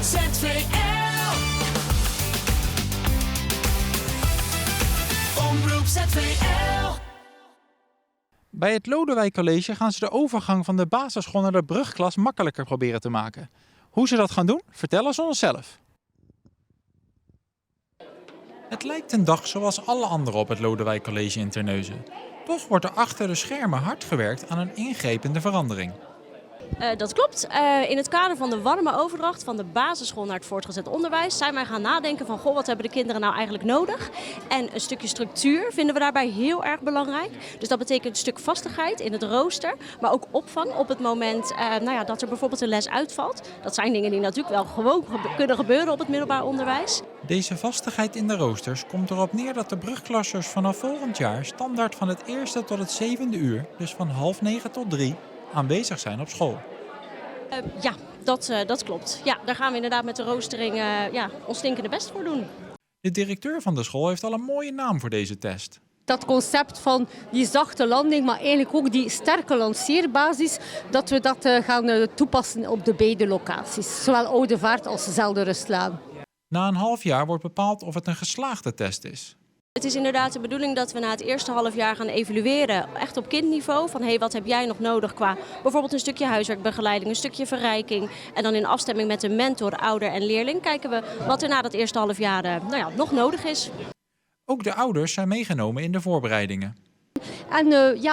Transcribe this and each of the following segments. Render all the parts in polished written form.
ZVL. Omroep ZVL. Bij het Lodewijk College gaan ze de overgang van de basisschool naar de brugklas makkelijker proberen te maken. Hoe ze dat gaan doen, vertellen ze ons zelf. Het lijkt een dag zoals alle andere op het Lodewijk College in Terneuzen. Toch wordt er achter de schermen hard gewerkt aan een ingrijpende verandering. Dat klopt. In het kader van de warme overdracht van de basisschool naar het voortgezet onderwijs zijn wij gaan nadenken van wat hebben de kinderen nou eigenlijk nodig. En een stukje structuur vinden we daarbij heel erg belangrijk. Dus dat betekent een stuk vastigheid in het rooster, maar ook opvang op het moment dat er bijvoorbeeld een les uitvalt. Dat zijn dingen die natuurlijk wel gewoon kunnen gebeuren op het middelbaar onderwijs. Deze vastigheid in de roosters komt erop neer dat de brugklassers vanaf volgend jaar standaard van het 1e tot het 7e uur, dus van 8:30 tot 3, aanwezig zijn op school. Ja, dat klopt. Ja, daar gaan we inderdaad met de roostering ons stinkende best voor doen. De directeur van de school heeft al een mooie naam voor deze test. Dat concept van die zachte landing, maar eigenlijk ook die sterke lanceerbasis, dat we dat gaan toepassen op de beide locaties. Zowel Oudevaart als Zeldenrustlaan. Na een half jaar wordt bepaald of het een geslaagde test is. Het is inderdaad de bedoeling dat we na het eerste half jaar gaan evalueren, echt op kindniveau. Van wat heb jij nog nodig qua bijvoorbeeld een stukje huiswerkbegeleiding, een stukje verrijking. En dan in afstemming met de mentor, ouder en leerling kijken we wat er na dat eerste half jaar nog nodig is. Ook de ouders zijn meegenomen in de voorbereidingen. En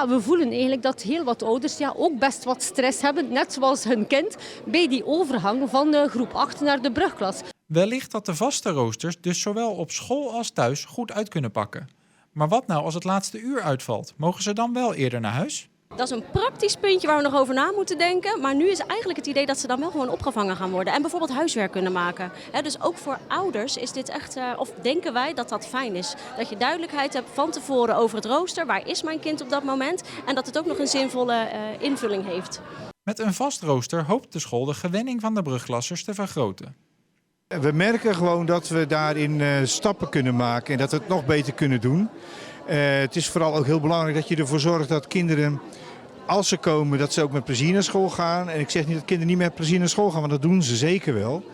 we voelen eigenlijk dat heel wat ouders ook best wat stress hebben, net zoals hun kind, bij die overgang van groep 8 naar de brugklas. Wellicht dat de vaste roosters dus zowel op school als thuis goed uit kunnen pakken. Maar wat nou als het laatste uur uitvalt? Mogen ze dan wel eerder naar huis? Dat is een praktisch puntje waar we nog over na moeten denken. Maar nu is eigenlijk het idee dat ze dan wel gewoon opgevangen gaan worden. En bijvoorbeeld huiswerk kunnen maken. Dus ook voor ouders is dit echt, of denken wij dat dat fijn is. Dat je duidelijkheid hebt van tevoren over het rooster. Waar is mijn kind op dat moment? En dat het ook nog een zinvolle invulling heeft. Met een vast rooster hoopt de school de gewenning van de brugklassers te vergroten. We merken gewoon dat we daarin stappen kunnen maken en dat we het nog beter kunnen doen. Het is vooral ook heel belangrijk dat je ervoor zorgt dat kinderen, als ze komen, dat ze ook met plezier naar school gaan. En ik zeg niet dat kinderen niet met plezier naar school gaan, want dat doen ze zeker wel.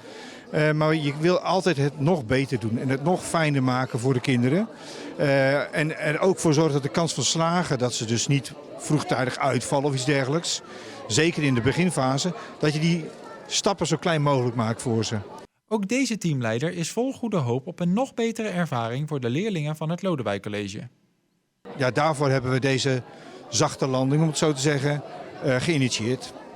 Maar je wil altijd het nog beter doen en het nog fijner maken voor de kinderen. En er ook voor zorgen dat de kans van slagen, dat ze dus niet vroegtijdig uitvallen of iets dergelijks. Zeker in de beginfase, dat je die stappen zo klein mogelijk maakt voor ze. Ook deze teamleider is vol goede hoop op een nog betere ervaring voor de leerlingen van het Lodewijk College. Ja, daarvoor hebben we deze zachte landing, om het zo te zeggen, geïnitieerd.